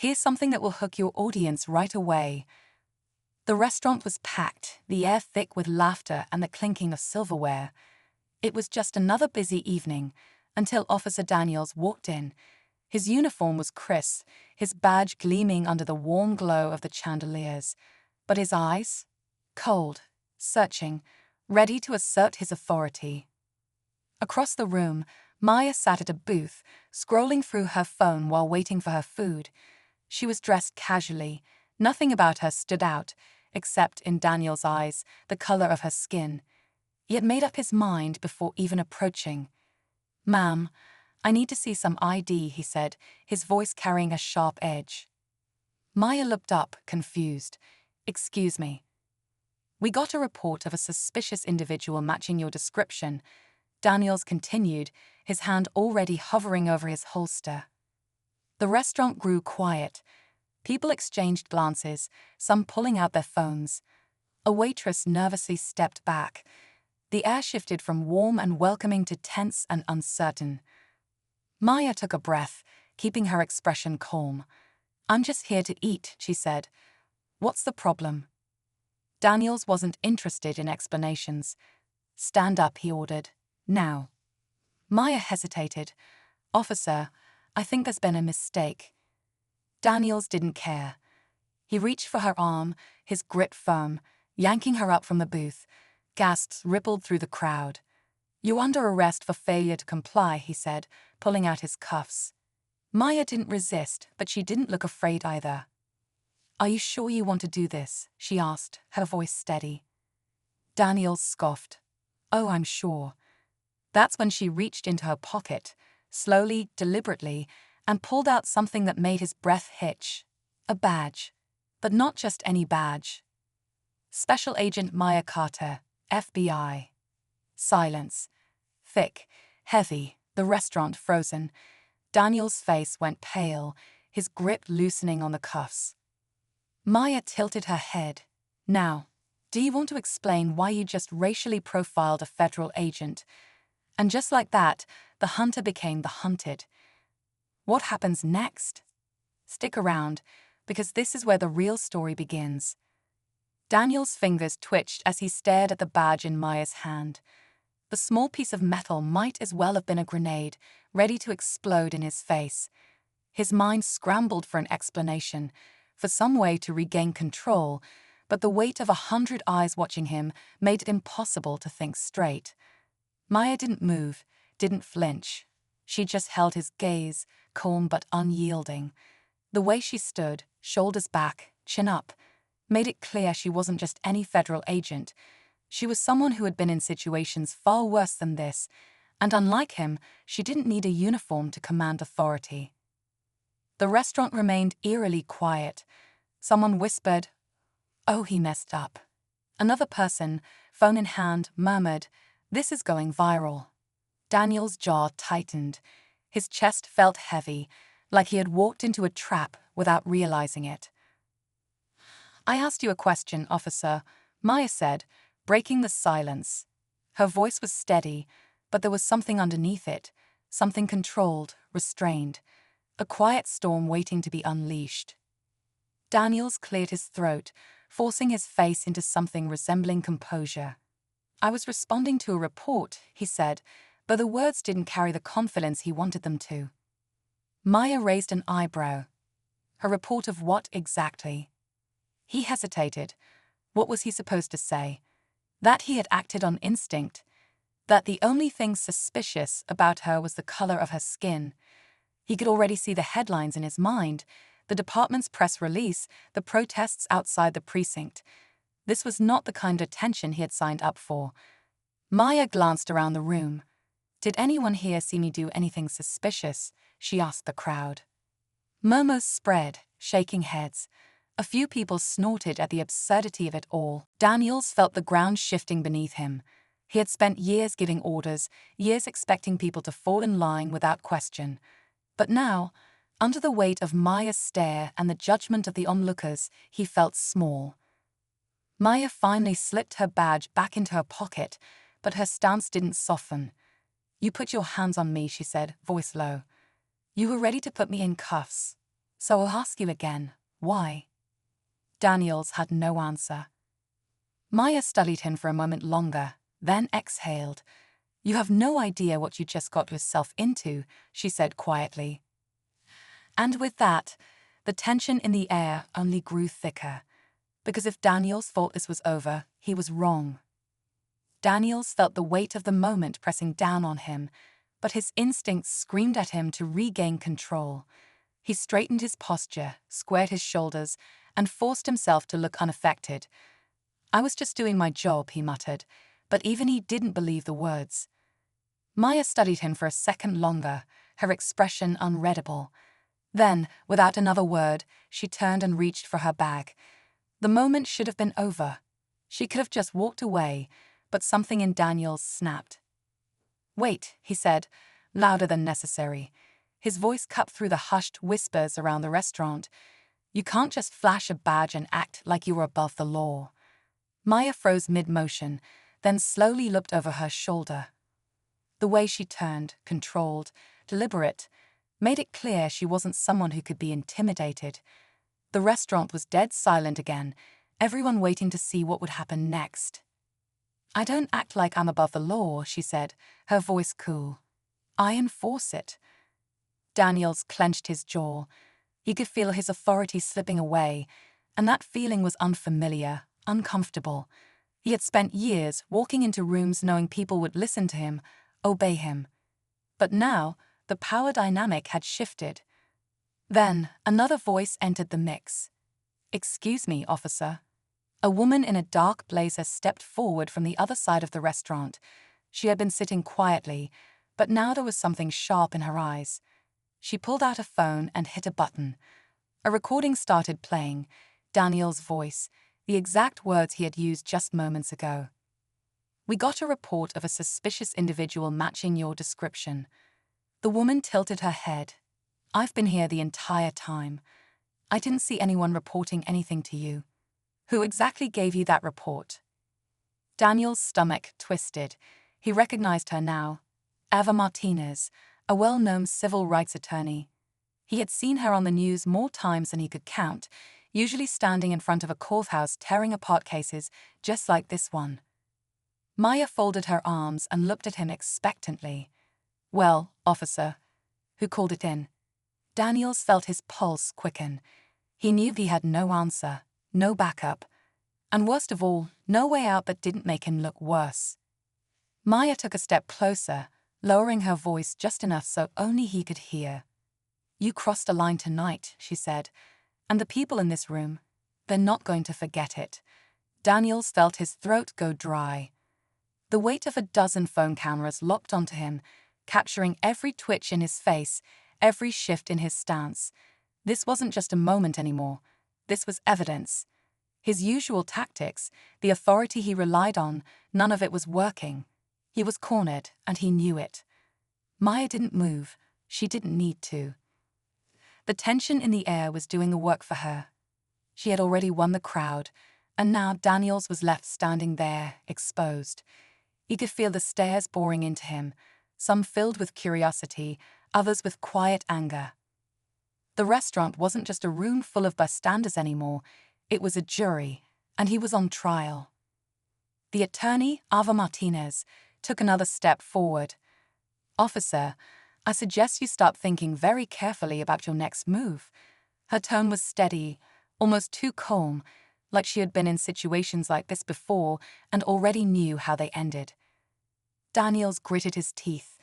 Here's something that will hook your audience right away. The restaurant was packed, the air thick with laughter and the clinking of silverware. It was just another busy evening, until Officer Daniels walked in. His uniform was crisp, his badge gleaming under the warm glow of the chandeliers. But his eyes? Cold, searching, ready to assert his authority. Across the room, Maya sat at a booth, scrolling through her phone while waiting for her food. She was dressed casually. Nothing about her stood out, except in Daniel's eyes, the color of her skin. He had made up his mind before even approaching. "Ma'am, I need to see some ID," he said, his voice carrying a sharp edge. Maya looked up, confused. "Excuse me." "We got a report of a suspicious individual matching your description," Daniels continued, his hand already hovering over his holster. The restaurant grew quiet. People exchanged glances, some pulling out their phones. A waitress nervously stepped back. The air shifted from warm and welcoming to tense and uncertain. Maya took a breath, keeping her expression calm. "I'm just here to eat," she said. "What's the problem?" Daniels wasn't interested in explanations. "Stand up," he ordered. "Now." Maya hesitated. "Officer, I think there's been a mistake." Daniels didn't care. He reached for her arm, his grip firm, yanking her up from the booth. Gasps rippled through the crowd. "You're under arrest for failure to comply," he said, pulling out his cuffs. Maya didn't resist, but she didn't look afraid either. "Are you sure you want to do this?" she asked, her voice steady. Daniels scoffed. "Oh, I'm sure." That's when she reached into her pocket, slowly, deliberately, and pulled out something that made his breath hitch. A badge. But not just any badge. Special Agent Maya Carter, FBI. Silence. Thick, heavy, the restaurant frozen. Daniel's face went pale, his grip loosening on the cuffs. Maya tilted her head. "Now, do you want to explain why you just racially profiled a federal agent?" And just like that, the hunter became the hunted. What happens next? Stick around, because this is where the real story begins. Daniel's fingers twitched as he stared at the badge in Maya's hand. The small piece of metal might as well have been a grenade, ready to explode in his face. His mind scrambled for an explanation, for some way to regain control, but the weight of 100 eyes watching him made it impossible to think straight. Maya didn't move, didn't flinch. She just held his gaze, calm but unyielding. The way she stood, shoulders back, chin up, made it clear she wasn't just any federal agent. She was someone who had been in situations far worse than this, and unlike him, she didn't need a uniform to command authority. The restaurant remained eerily quiet. Someone whispered, "Oh, he messed up." Another person, phone in hand, murmured, "This is going viral." Daniel's jaw tightened. His chest felt heavy, like he had walked into a trap without realizing it. "I asked you a question, officer," Maya said, breaking the silence. Her voice was steady, but there was something underneath it, something controlled, restrained, a quiet storm waiting to be unleashed. Daniels cleared his throat, forcing his face into something resembling composure. "I was responding to a report," he said, but the words didn't carry the confidence he wanted them to. Maya raised an eyebrow. "A report of what exactly?" He hesitated. What was he supposed to say? That he had acted on instinct? That the only thing suspicious about her was the color of her skin? He could already see the headlines in his mind, the department's press release, the protests outside the precinct. This was not the kind of attention he had signed up for. Maya glanced around the room. "Did anyone here see me do anything suspicious?" she asked the crowd. Murmurs spread, shaking heads. A few people snorted at the absurdity of it all. Daniels felt the ground shifting beneath him. He had spent years giving orders, years expecting people to fall in line without question. But now, under the weight of Maya's stare and the judgment of the onlookers, he felt small. Maya finally slipped her badge back into her pocket, but her stance didn't soften. "You put your hands on me," she said, voice low. "You were ready to put me in cuffs." So I'll ask you again, why? Daniels had no answer. Maya studied him for a moment longer, then exhaled. You have no idea what you just got yourself into, she said quietly. And with that, the tension in the air only grew thicker. Because if Daniels thought this was over, he was wrong. Daniels felt the weight of the moment pressing down on him, but his instincts screamed at him to regain control. He straightened his posture, squared his shoulders, and forced himself to look unaffected. I was just doing my job, he muttered, but even he didn't believe the words. Maya studied him for a second longer, her expression unreadable. Then, without another word, she turned and reached for her bag. The moment should have been over. She could have just walked away, but something in Daniels snapped. Wait, he said, louder than necessary. His voice cut through the hushed whispers around the restaurant. You can't just flash a badge and act like you were above the law. Maya froze mid-motion, then slowly looked over her shoulder. The way she turned, controlled, deliberate, made it clear she wasn't someone who could be intimidated. The restaurant was dead silent again, everyone waiting to see what would happen next. I don't act like I'm above the law, she said, her voice cool. I enforce it. Daniels clenched his jaw. He could feel his authority slipping away, and that feeling was unfamiliar, uncomfortable. He had spent years walking into rooms knowing people would listen to him, obey him. But now, the power dynamic had shifted. Then, another voice entered the mix. Excuse me, officer. A woman in a dark blazer stepped forward from the other side of the restaurant. She had been sitting quietly, but now there was something sharp in her eyes. She pulled out a phone and hit a button. A recording started playing, Daniel's voice, the exact words he had used just moments ago. We got a report of a suspicious individual matching your description. The woman tilted her head. I've been here the entire time. I didn't see anyone reporting anything to you. Who exactly gave you that report? Daniel's stomach twisted. He recognized her now. Ava Martinez, a well-known civil rights attorney. He had seen her on the news more times than he could count, usually standing in front of a courthouse tearing apart cases just like this one. Maya folded her arms and looked at him expectantly. Well, officer, who called it in? Daniels felt his pulse quicken. He knew he had no answer, no backup, and worst of all, no way out that didn't make him look worse. Maya took a step closer, lowering her voice just enough so only he could hear. You crossed a line tonight, she said, and the people in this room, they're not going to forget it. Daniels felt his throat go dry. The weight of a dozen phone cameras locked onto him, capturing every twitch in his face, every shift in his stance. This wasn't just a moment anymore. This was evidence. His usual tactics, the authority he relied on, none of it was working. He was cornered, and he knew it. Maya didn't move. She didn't need to. The tension in the air was doing the work for her. She had already won the crowd, and now Daniels was left standing there, exposed. He could feel the stares boring into him, some filled with curiosity, others with quiet anger. The restaurant wasn't just a room full of bystanders anymore, it was a jury, and he was on trial. The attorney, Ava Martinez, took another step forward. Officer, I suggest you start thinking very carefully about your next move. Her tone was steady, almost too calm, like she had been in situations like this before and already knew how they ended. Daniels gritted his teeth.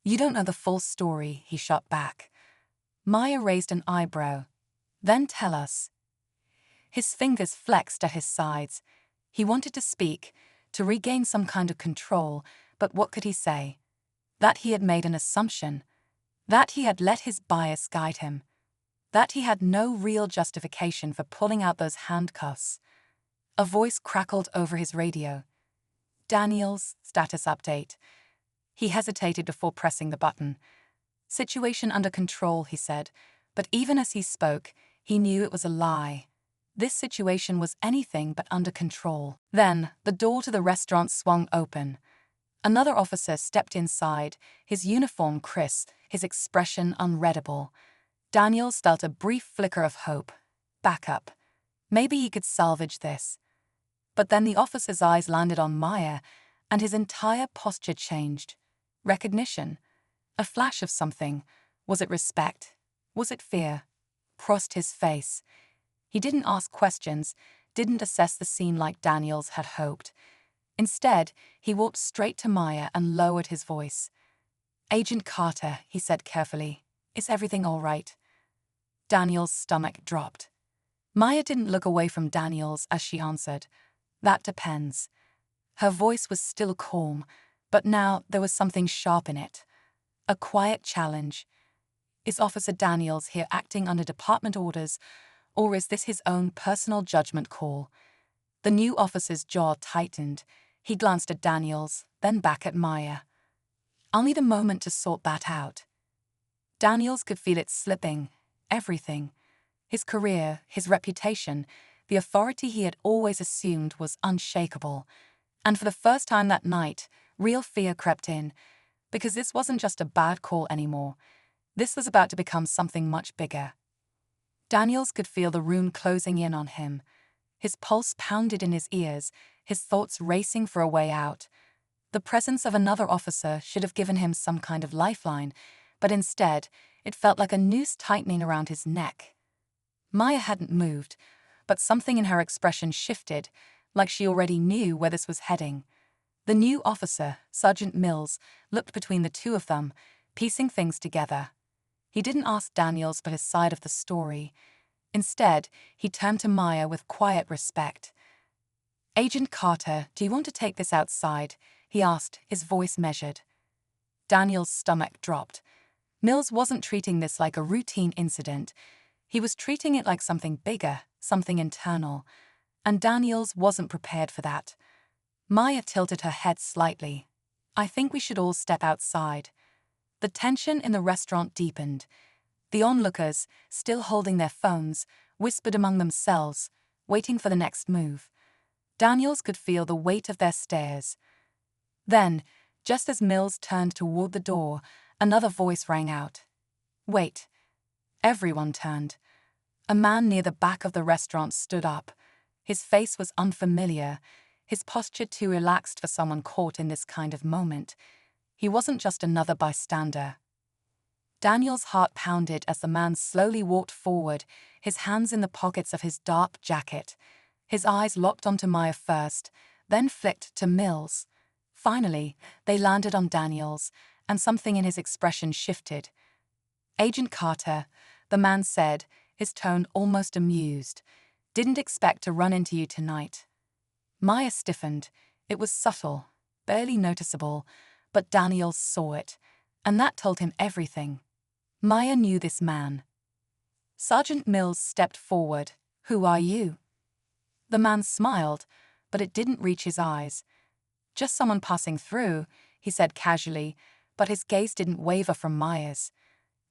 You don't know the full story, he shot back. Maya raised an eyebrow. Then tell us. His fingers flexed at his sides. He wanted to speak, to regain some kind of control, but what could he say? That he had made an assumption. That he had let his bias guide him. That he had no real justification for pulling out those handcuffs. A voice crackled over his radio. Daniels, status update. He hesitated before pressing the button. Situation under control, he said, but even as he spoke, he knew it was a lie. This situation was anything but under control. Then, the door to the restaurant swung open. Another officer stepped inside, his uniform crisp, his expression unreadable. Daniels felt a brief flicker of hope. Back up. Maybe he could salvage this. But then the officer's eyes landed on Maya, and his entire posture changed. Recognition. A flash of something. Was it respect? Was it fear? Crossed his face. He didn't ask questions, didn't assess the scene like Daniels had hoped. Instead, he walked straight to Maya and lowered his voice. "Agent Carter," he said carefully, "is everything all right?" Daniels' stomach dropped. Maya didn't look away from Daniels as she answered, "That depends." Her voice was still calm, but now there was something sharp in it. A quiet challenge. Is Officer Daniels here acting under department orders, or is this his own personal judgment call? The new officer's jaw tightened. He glanced at Daniels, then back at Maya. "I'll need a moment to sort that out." Daniels could feel it slipping. Everything. His career, his reputation, the authority he had always assumed was unshakable. And for the first time that night, real fear crept in, because this wasn't just a bad call anymore. This was about to become something much bigger. Daniels could feel the room closing in on him. His pulse pounded in his ears, his thoughts racing for a way out. The presence of another officer should have given him some kind of lifeline, but instead, it felt like a noose tightening around his neck. Maya hadn't moved, but something in her expression shifted, like she already knew where this was heading. The new officer, Sergeant Mills, looked between the two of them, piecing things together. He didn't ask Daniels for his side of the story. Instead, he turned to Maya with quiet respect. "Agent Carter, do you want to take this outside?" he asked, his voice measured. Daniels' stomach dropped. Mills wasn't treating this like a routine incident. He was treating it like something bigger, something internal. And Daniels wasn't prepared for that. Maya tilted her head slightly. "I think we should all step outside." The tension in the restaurant deepened. The onlookers, still holding their phones, whispered among themselves, waiting for the next move. Daniels could feel the weight of their stares. Then, just as Mills turned toward the door, another voice rang out. "Wait." Everyone turned. A man near the back of the restaurant stood up. His face was unfamiliar, his posture too relaxed for someone caught in this kind of moment. He wasn't just another bystander. Daniel's heart pounded as the man slowly walked forward, his hands in the pockets of his dark jacket. His eyes locked onto Maya first, then flicked to Mills. Finally, they landed on Daniels, and something in his expression shifted. "Agent Carter," the man said, his tone almost amused. "Didn't expect to run into you tonight." Maya stiffened. It was subtle, barely noticeable, but Daniels saw it, and that told him everything. Maya knew this man. Sergeant Mills stepped forward. "Who are you?" The man smiled, but it didn't reach his eyes. "Just someone passing through," he said casually, but his gaze didn't waver from Maya's.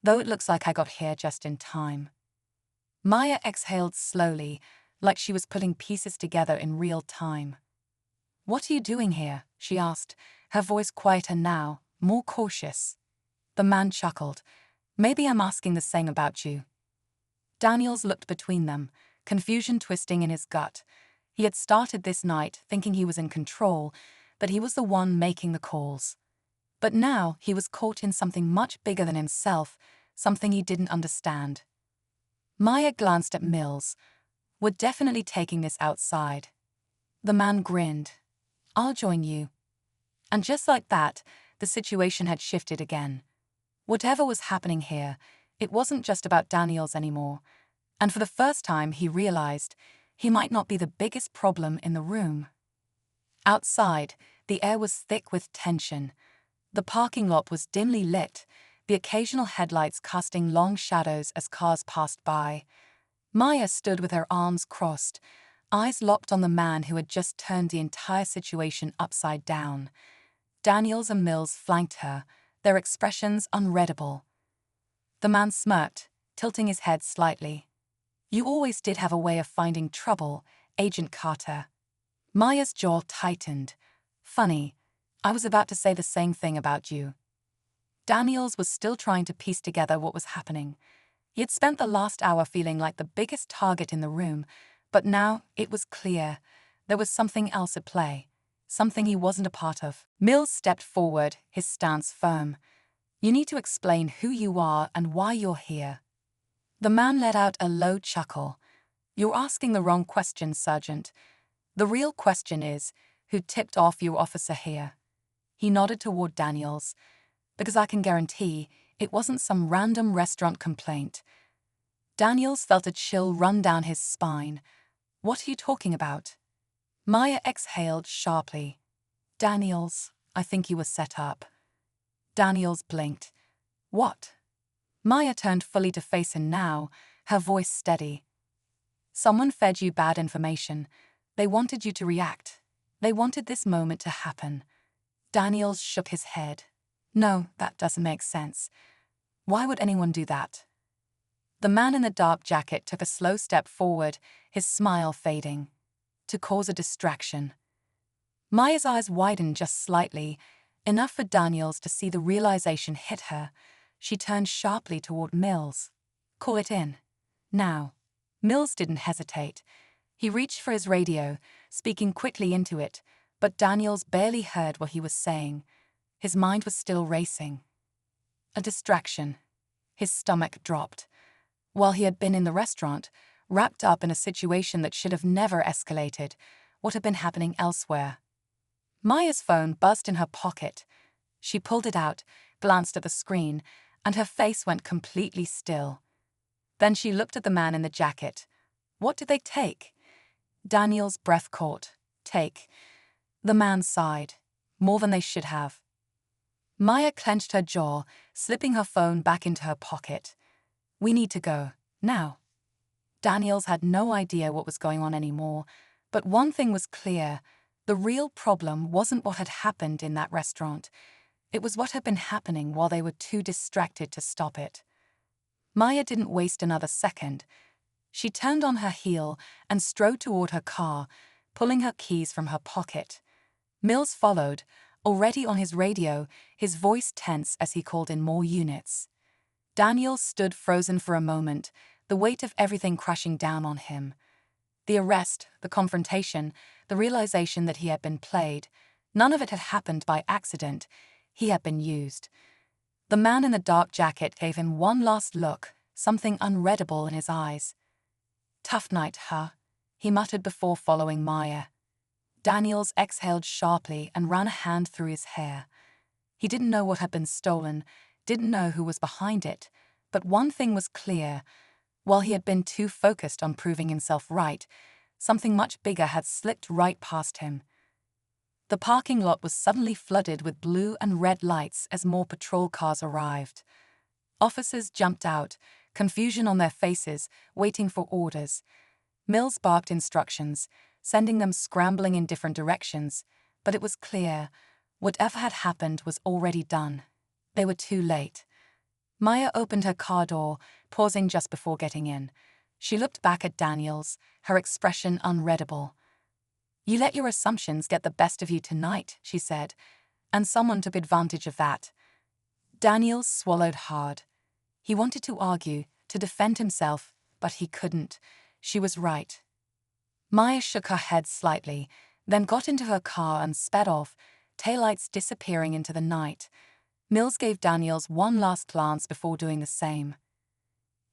"Though it looks like I got here just in time." Maya exhaled slowly, like she was putting pieces together in real time. "What are you doing here?" she asked, her voice quieter now, more cautious. The man chuckled. "Maybe I'm asking the same about you." Daniels looked between them, confusion twisting in his gut. He had started this night thinking he was in control, that he was the one making the calls. But now he was caught in something much bigger than himself, something he didn't understand. Maya glanced at Mills. "We're definitely taking this outside." The man grinned. "I'll join you." And just like that, the situation had shifted again. Whatever was happening here, it wasn't just about Daniels anymore. And for the first time, he realized he might not be the biggest problem in the room. Outside, the air was thick with tension. The parking lot was dimly lit, the occasional headlights casting long shadows as cars passed by. Maya stood with her arms crossed, eyes locked on the man who had just turned the entire situation upside down. Daniels and Mills flanked her, their expressions unreadable. The man smirked, tilting his head slightly. "You always did have a way of finding trouble, Agent Carter." Maya's jaw tightened. "Funny, I was about to say the same thing about you." Daniels was still trying to piece together what was happening. He had spent the last hour feeling like the biggest target in the room, but now it was clear there was something else at play, something he wasn't a part of. Mills stepped forward, his stance firm. "You need to explain who you are and why you're here." The man let out a low chuckle. "You're asking the wrong question, Sergeant. The real question is, who tipped off your officer here?" He nodded toward Daniels. "Because I can guarantee it wasn't some random restaurant complaint." Daniels felt a chill run down his spine. "What are you talking about?" Maya exhaled sharply. "Daniels, I think you were set up." Daniels blinked. "What?" Maya turned fully to face him now, her voice steady. "Someone fed you bad information. They wanted you to react. They wanted this moment to happen." Daniels shook his head. "No, that doesn't make sense. Why would anyone do that?" The man in the dark jacket took a slow step forward, his smile fading. "To cause a distraction." Maya's eyes widened just slightly, enough for Daniels to see the realization hit her. She turned sharply toward Mills. "Call it in. Now." Mills didn't hesitate. He reached for his radio, speaking quickly into it, but Daniels barely heard what he was saying. His mind was still racing. A distraction. His stomach dropped. While he had been in the restaurant, wrapped up in a situation that should have never escalated, what had been happening elsewhere? Maya's phone buzzed in her pocket. She pulled it out, glanced at the screen, and her face went completely still. Then she looked at the man in the jacket. What did they take? Daniel's breath caught. Take. The man sighed. More than they should have. Maya clenched her jaw, slipping her phone back into her pocket. "We need to go. Now." Daniels had no idea what was going on anymore, but one thing was clear. The real problem wasn't what had happened in that restaurant. It was what had been happening while they were too distracted to stop it. Maya didn't waste another second. She turned on her heel and strode toward her car, pulling her keys from her pocket. Mills followed, already on his radio, his voice tense as he called in more units. Daniels stood frozen for a moment, the weight of everything crashing down on him. The arrest, the confrontation, the realization that he had been played. None of it had happened by accident. He had been used. The man in the dark jacket gave him one last look, something unreadable in his eyes. "Tough night, huh?" he muttered before following Maya. Daniels exhaled sharply and ran a hand through his hair. He didn't know what had been stolen, didn't know who was behind it, but one thing was clear. While he had been too focused on proving himself right, something much bigger had slipped right past him. The parking lot was suddenly flooded with blue and red lights as more patrol cars arrived. Officers jumped out, confusion on their faces, waiting for orders. Mills barked instructions, sending them scrambling in different directions, but it was clear, whatever had happened was already done. They were too late. Maya opened her car door, pausing just before getting in. She looked back at Daniels, her expression unreadable. "You let your assumptions get the best of you tonight," she said, "and someone took advantage of that." Daniels swallowed hard. He wanted to argue, to defend himself, but he couldn't. She was right. Maya shook her head slightly, then got into her car and sped off, taillights disappearing into the night. Mills gave Daniels one last glance before doing the same.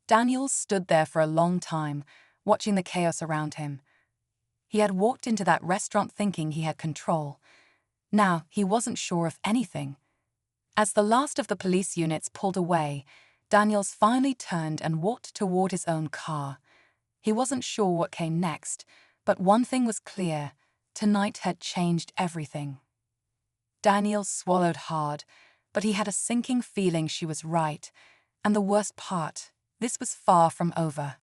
Daniels stood there for a long time, watching the chaos around him. He had walked into that restaurant thinking he had control. Now he wasn't sure of anything. As the last of the police units pulled away, Daniels finally turned and walked toward his own car. He wasn't sure what came next, but one thing was clear. Tonight had changed everything. Daniels swallowed hard, but he had a sinking feeling she was right. And the worst part, this was far from over.